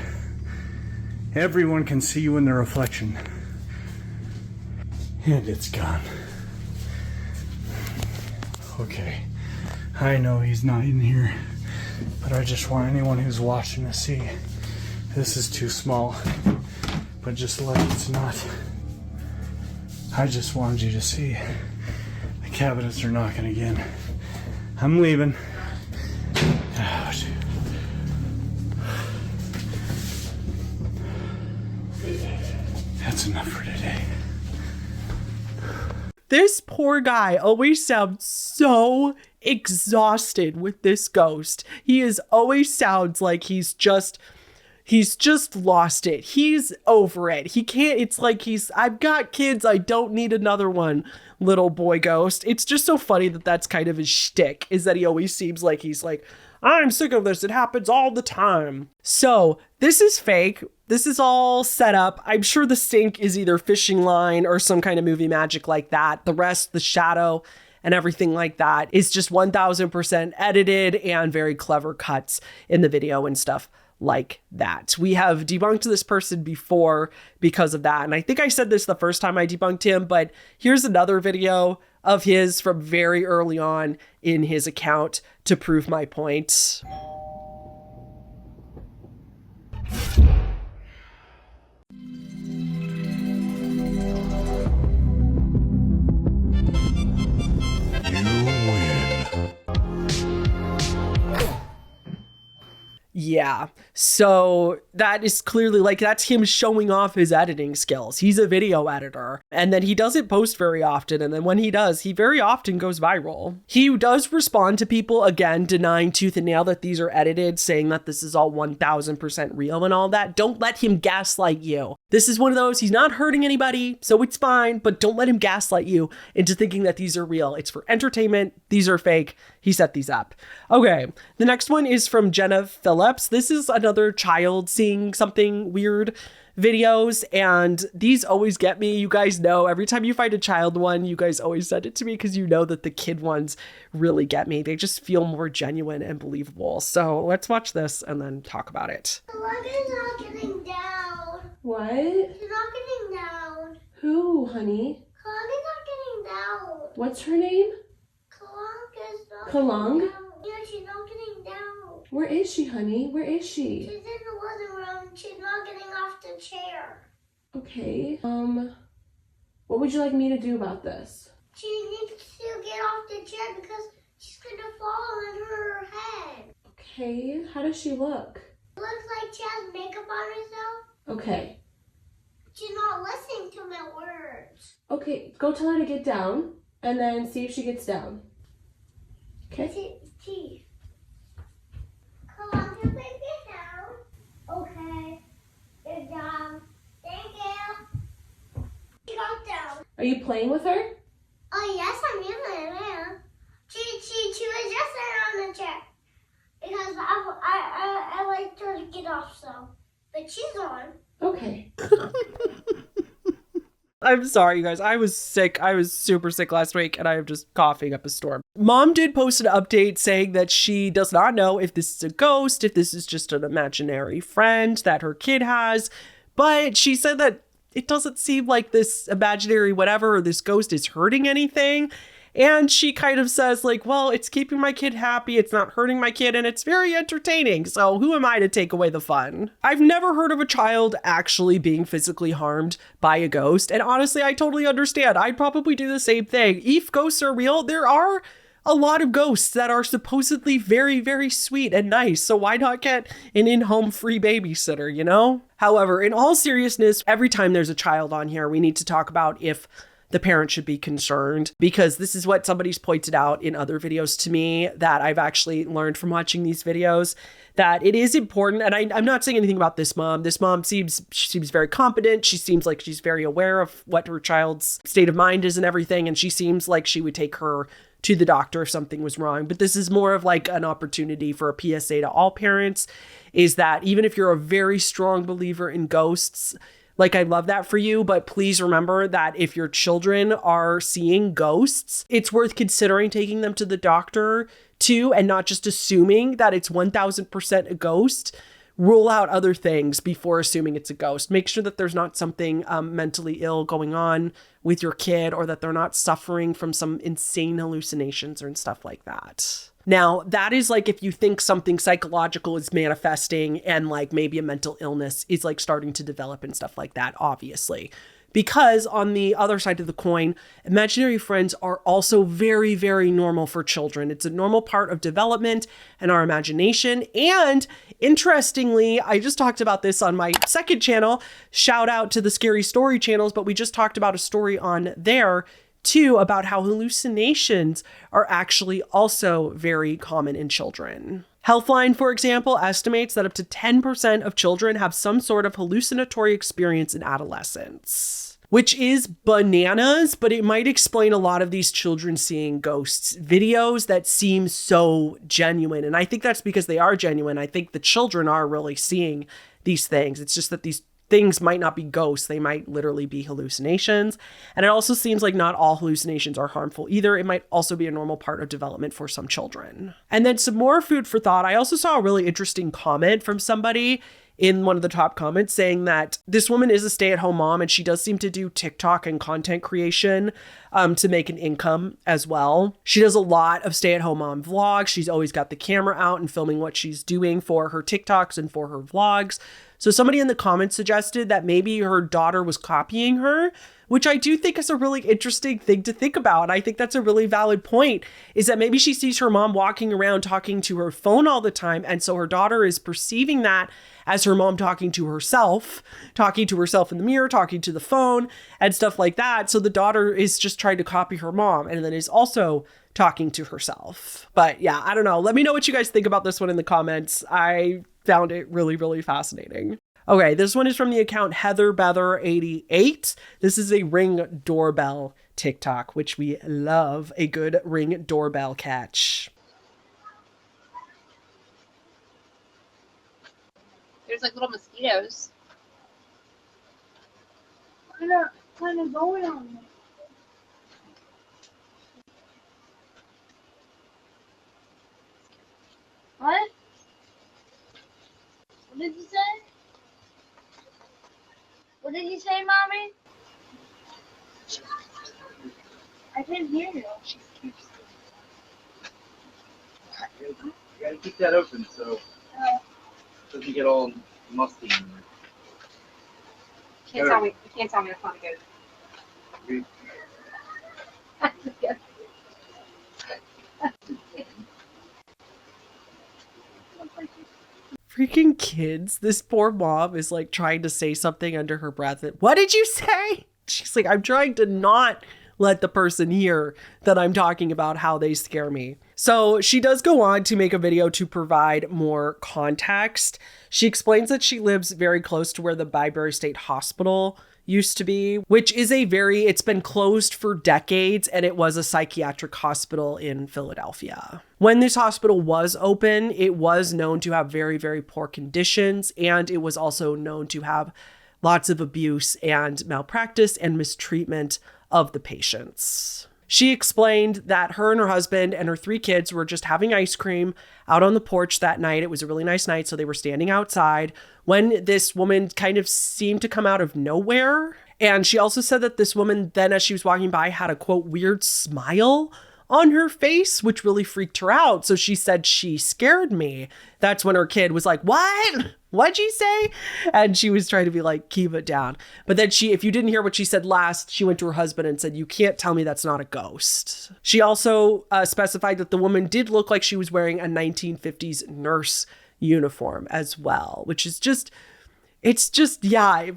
Speaker 8: Everyone can see you in their reflection. And it's gone. Okay. I know he's not in here, but I just want anyone who's watching to see. This is too small, but just like it's not. I just wanted you to see. The cabinets are knocking again. I'm leaving. Ouch. That's enough for today.
Speaker 1: This poor guy always sounds so exhausted with this ghost. Always sounds like he's just lost it. He's over it. He can't, it's like I've got kids, I don't need another one, little boy ghost. It's just so funny that that's kind of his shtick, is that he always seems like he's like, I'm sick of this, it happens all the time. So this is fake. This is all set up. I'm sure the sink is either fishing line or some kind of movie magic like that. The rest, the shadow and everything like that is just 1000% edited and very clever cuts in the video and stuff like that. We have debunked this person before because of that. And I think I said this the first time I debunked him, but here's another video of his from very early on in his account to prove my point. Yeah, so that is clearly like, that's him showing off his editing skills. He's a video editor, and then he doesn't post very often. And then when he does, he very often goes viral. He does respond to people, again, denying tooth and nail that these are edited, saying that this is all 1000% real and all that. Don't let him gaslight you. This is one of those, he's not hurting anybody, so it's fine, but don't let him gaslight you into thinking that these are real. It's for entertainment. These are fake. He set these up. Okay, the next one is from Jenna Phillips. This is another child seeing something weird videos, and these always get me. You guys know, every time you find a child one, you guys always send it to me because you know that the kid ones really get me. They just feel more genuine and believable. So let's watch this and then talk about it.
Speaker 9: The water's not getting down.
Speaker 4: What?
Speaker 9: She's not getting down.
Speaker 4: Who, honey?
Speaker 9: Kalang's not getting down.
Speaker 4: What's her name?
Speaker 9: Kalang is not
Speaker 4: Kalang?
Speaker 9: getting down. Yeah, she's not getting down.
Speaker 4: Where is she, honey? Where is she?
Speaker 9: She's in the living room. She's not getting off the chair.
Speaker 4: Okay. What would you like me to do about this?
Speaker 9: She needs to get off the chair because she's gonna fall on her head.
Speaker 4: Okay. How does she look?
Speaker 9: It looks like she has makeup on herself.
Speaker 4: Okay.
Speaker 9: She's not listening to my words.
Speaker 4: Okay, go tell her to get down and then see if she gets down. Okay?
Speaker 9: She. Come on, can we get down? Okay. Good job. Thank you. She got down.
Speaker 4: Are you playing with her?
Speaker 9: Oh yes, I'm using it. She was just sitting on the chair because I liked her to get off so, but she's on.
Speaker 4: Okay.
Speaker 1: I'm sorry, you guys. I was sick. I was super sick last week, and I am just coughing up a storm. Mom did post an update saying that she does not know if this is a ghost, if this is just an imaginary friend that her kid has, but she said that it doesn't seem like this imaginary whatever or this ghost is hurting anything. And she kind of says like, well, it's keeping my kid happy. It's not hurting my kid and it's very entertaining. So who am I to take away the fun? I've never heard of a child actually being physically harmed by a ghost. And honestly, I totally understand. I'd probably do the same thing. If ghosts are real, there are a lot of ghosts that are supposedly very, very sweet and nice. So why not get an in-home free babysitter, you know? However, in all seriousness, every time there's a child on here, we need to talk about if the parent should be concerned, because this is what somebody's pointed out in other videos to me that I've actually learned from watching these videos, that it is important. And I'm not saying anything about this mom. This mom seems very competent. She seems like she's very aware of what her child's state of mind is and everything. And she seems like she would take her to the doctor if something was wrong. But this is more of like an opportunity for a PSA to all parents, is that even if you're a very strong believer in ghosts, like, I love that for you, but please remember that if your children are seeing ghosts, it's worth considering taking them to the doctor too, and not just assuming that it's 1000% a ghost. Rule out other things before assuming it's a ghost. Make sure that there's not something mentally ill going on with your kid, or that they're not suffering from some insane hallucinations or stuff like that. Now, that is like if you think something psychological is manifesting and like maybe a mental illness is like starting to develop and stuff like that, obviously. Because on the other side of the coin, imaginary friends are also very, very normal for children. It's a normal part of development and our imagination. And interestingly, I just talked about this on my second channel. Shout out to the Scary Story channels, but we just talked about a story on there too about how hallucinations are actually also very common in children. Healthline, for example, estimates that up to 10% of children have some sort of hallucinatory experience in adolescence, which is bananas, but it might explain a lot of these children seeing ghosts videos that seem so genuine. And I think that's because they are genuine. I think the children are really seeing these things. It's just that these things might not be ghosts. They might literally be hallucinations. And it also seems like not all hallucinations are harmful either. It might also be a normal part of development for some children. And then some more food for thought. I also saw a really interesting comment from somebody in one of the top comments saying that this woman is a stay-at-home mom and she does seem to do TikTok and content creation to make an income as well. She does a lot of stay-at-home mom vlogs. She's always got the camera out and filming what she's doing for her TikToks and for her vlogs. So somebody in the comments suggested that maybe her daughter was copying her, which I do think is a really interesting thing to think about. And I think that's a really valid point, is that maybe she sees her mom walking around talking to her phone all the time. And so her daughter is perceiving that as her mom talking to herself in the mirror, talking to the phone and stuff like that. So the daughter is just trying to copy her mom and then is also talking to herself. But yeah, I don't know. Let me know what you guys think about this one in the comments. I found it really, really fascinating. Okay, this one is from the account HeatherBether88. This is a Ring doorbell TikTok, which we love a good Ring doorbell catch.
Speaker 3: There's like little mosquitoes.
Speaker 9: Kind of going on me. What? What did you say?
Speaker 3: me? I didn't hear you.
Speaker 7: You gotta keep that open so it doesn't get all musty.
Speaker 3: You can't tell me it's not good.
Speaker 1: Freaking kids. This poor mom is like trying to say something under her breath. What did you say? She's like, I'm trying to not let the person hear that I'm talking about how they scare me. So she does go on to make a video to provide more context. She explains that she lives very close to where the Byberry State Hospital used to be, which is it's been closed for decades, and it was a psychiatric hospital in Philadelphia. When this hospital was open, it was known to have very, very poor conditions, and it was also known to have lots of abuse and malpractice and mistreatment of the patients. She explained that her and her husband and her 3 kids were just having ice cream out on the porch that night. It was a really nice night, so they were standing outside when this woman kind of seemed to come out of nowhere. And she also said that this woman then, as she was walking by, had a, quote, weird smile on her face, which really freaked her out. So she said, she scared me. That's when her kid was like, what? What'd she say? And she was trying to be like, keep it down. But then if you didn't hear what she said last, she went to her husband and said, you can't tell me that's not a ghost. She also specified that the woman did look like she was wearing a 1950s nurse uniform as well, which is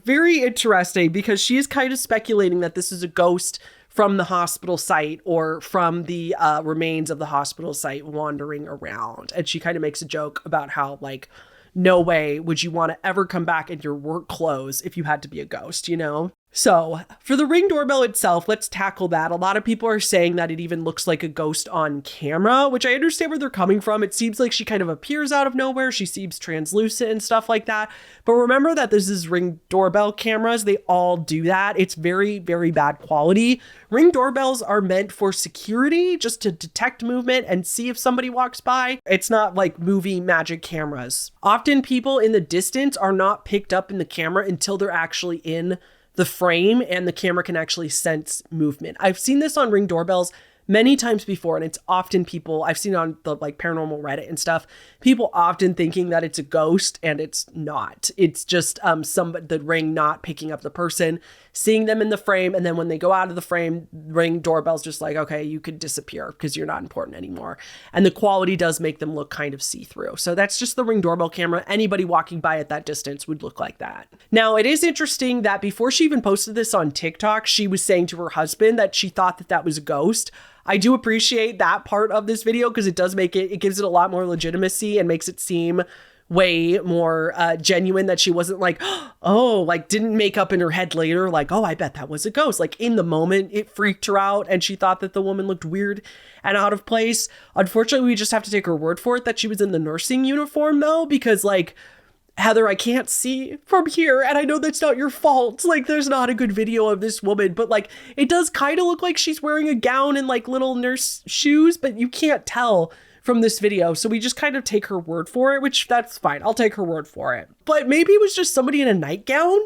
Speaker 1: very interesting, because she is kind of speculating that this is a ghost from the hospital site or from the remains of the hospital site wandering around. And she kind of makes a joke about how, like, no way would you want to ever come back in your work clothes if you had to be a ghost, you know? So for the Ring doorbell itself, let's tackle that. A lot of people are saying that it even looks like a ghost on camera, which I understand where they're coming from. It seems like she kind of appears out of nowhere. She seems translucent and stuff like that. But remember that this is Ring doorbell cameras. They all do that. It's very, very bad quality. Ring doorbells are meant for security, just to detect movement and see if somebody walks by. It's not like movie magic cameras. Often people in the distance are not picked up in the camera until they're actually in the frame and the camera can actually sense movement. I've seen this on Ring doorbells many times before, and it's often people, I've seen it on the like paranormal Reddit and stuff, people often thinking that it's a ghost, and it's not. It's just the Ring not picking up the person, seeing them in the frame, and then when they go out of the frame, Ring doorbell's just like, okay, you could disappear because you're not important anymore. And the quality does make them look kind of see-through. So that's just the Ring doorbell camera. Anybody walking by at that distance would look like that. Now, it is interesting that before she even posted this on TikTok, she was saying to her husband that she thought that was a ghost. I do appreciate that part of this video because it does it gives it a lot more legitimacy and makes it seem way more genuine, that she wasn't like, oh, like didn't make up in her head later, like, oh, I bet that was a ghost. Like in the moment, it freaked her out and she thought that the woman looked weird and out of place. Unfortunately, we just have to take her word for it that she was in the nursing uniform though, because like, Heather, I can't see from here, and I know that's not your fault. Like, there's not a good video of this woman, but like, it does kind of look like she's wearing a gown and like little nurse shoes, but you can't tell from this video. So we just kind of take her word for it, which that's fine. I'll take her word for it. But maybe it was just somebody in a nightgown.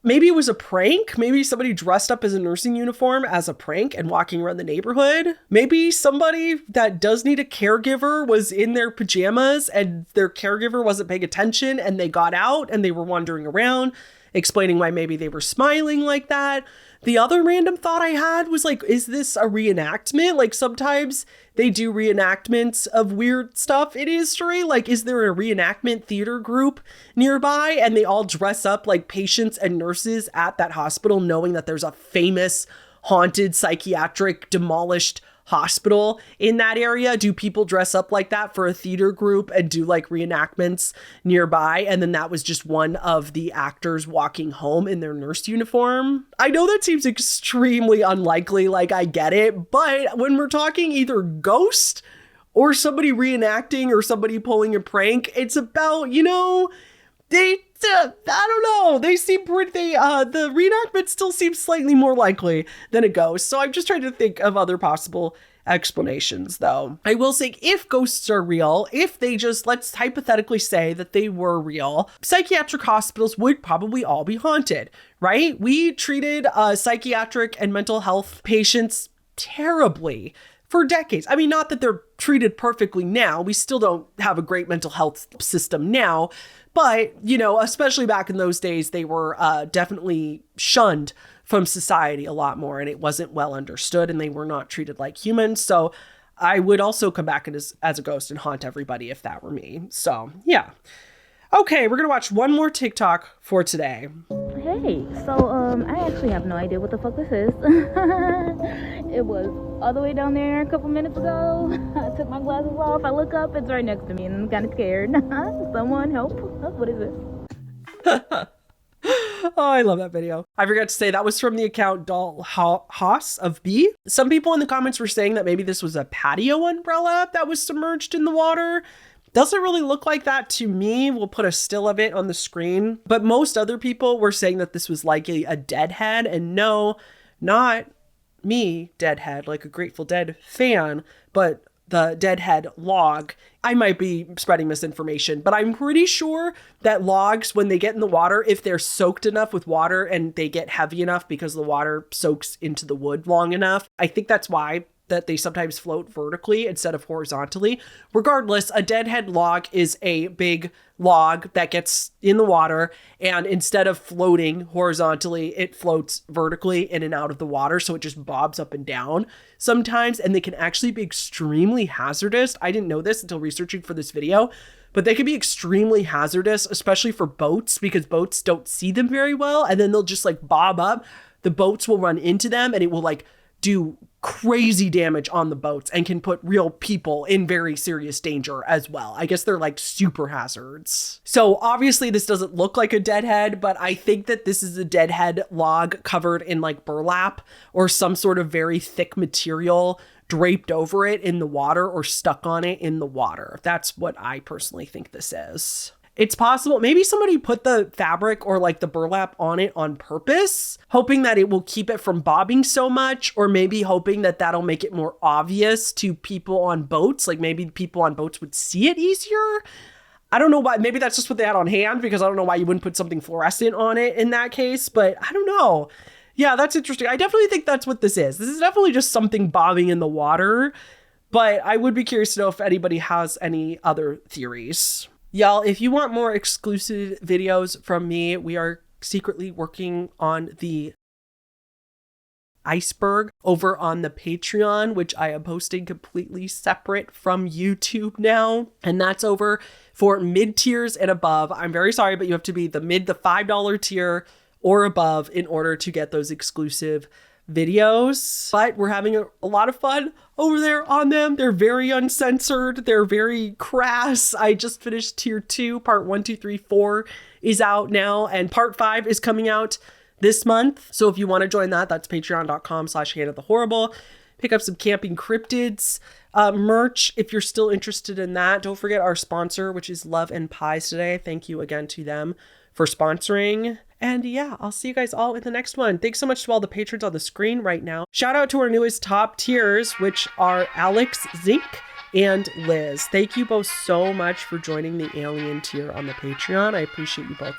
Speaker 1: Maybe it was a prank. Maybe somebody dressed up as a nursing uniform as a prank and walking around the neighborhood. Maybe somebody that does need a caregiver was in their pajamas and their caregiver wasn't paying attention and they got out and they were wandering around, explaining why maybe they were smiling like that. The other random thought I had was like, is this a reenactment? Like sometimes they do reenactments of weird stuff in history. Like, is there a reenactment theater group nearby and they all dress up like patients and nurses at that hospital, knowing that there's a famous haunted psychiatric demolished hospital in that area? Do people dress up like that for a theater group and do like reenactments nearby? And then that was just one of the actors walking home in their nurse uniform. I know that seems extremely unlikely, like I get it, but when we're talking either ghost or somebody reenacting or somebody pulling a prank, it's about, you know, I don't know. They seem pretty, the reenactment still seems slightly more likely than a ghost. So I'm just trying to think of other possible explanations, though. I will say, if ghosts are real, if they just, let's hypothetically say that they were real, psychiatric hospitals would probably all be haunted, right? We treated psychiatric and mental health patients terribly for decades. I mean, not that they're treated perfectly now. We still don't have a great mental health system now. But, you know, especially back in those days, they were definitely shunned from society a lot more, and it wasn't well understood, and they were not treated like humans. So I would also come back as a ghost and haunt everybody if that were me. So, yeah. Okay, we're going to watch one more TikTok for today.
Speaker 10: Hey, so I actually have no idea what the fuck this is. It was all the way down there a couple minutes ago. I took my glasses off. I look up, it's right next to me, and I'm kind of scared. Someone help. What is this?
Speaker 1: Oh, I love that video. I forgot to say that was from the account Doll Haas of B. Some people in the comments were saying that maybe this was a patio umbrella that was submerged in the water. Doesn't really look like that to me. We'll put a still of it on the screen. But most other people were saying that this was likely a deadhead. And no, not me, deadhead, like a Grateful Dead fan, but the deadhead log. I might be spreading misinformation, but I'm pretty sure that logs, when they get in the water, if they're soaked enough with water and they get heavy enough because the water soaks into the wood long enough, I think that's why that they sometimes float vertically instead of horizontally. Regardless, a deadhead log is a big log that gets in the water, and instead of floating horizontally, it floats vertically in and out of the water. So it just bobs up and down sometimes, and they can actually be extremely hazardous. I didn't know this until researching for this video, but they can be extremely hazardous, especially for boats, because boats don't see them very well, and then they'll just like bob up. The boats will run into them, and it will like do crazy damage on the boats and can put real people in very serious danger as well. I guess they're like super hazards. So obviously this doesn't look like a deadhead, but I think that this is a deadhead log covered in like burlap or some sort of very thick material draped over it in the water or stuck on it in the water. That's what I personally think this is. It's possible maybe somebody put the fabric or like the burlap on it on purpose, hoping that it will keep it from bobbing so much, or maybe hoping that that'll make it more obvious to people on boats. Like maybe people on boats would see it easier. I don't know why. Maybe that's just what they had on hand, because I don't know why you wouldn't put something fluorescent on it in that case, but I don't know. Yeah, that's interesting. I definitely think that's what this is. This is definitely just something bobbing in the water, but I would be curious to know if anybody has any other theories. Y'all, if you want more exclusive videos from me, we are secretly working on the iceberg over on the Patreon, which I am posting completely separate from YouTube now. And that's over for mid tiers and above. I'm very sorry, but you have to be the $5 tier or above in order to get those exclusive videos. But we're having a lot of fun over there on them. They're very uncensored. They're very crass. I just finished tier 2. Part 1, 2, 3, 4 is out now, and part 5 is coming out this month. So if you want to join that, that's patreon.com/HannahTheHorrible. Pick up some Camping Cryptids merch if you're still interested in that. Don't forget our sponsor, which is Love and Pies today. Thank you again to them for sponsoring. And yeah, I'll see you guys all in the next one. Thanks so much to all the patrons on the screen right now. Shout out to our newest top tiers, which are Alex, Zink, and Liz. Thank you both so much for joining the Alien tier on the Patreon. I appreciate you both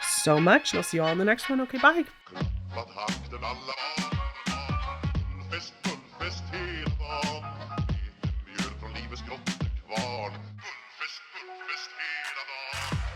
Speaker 1: so much. And I'll see you all in the next one. Okay, bye.
Speaker 11: Från livets grottekvarn. Guldfisk, guldfisk hela dagen.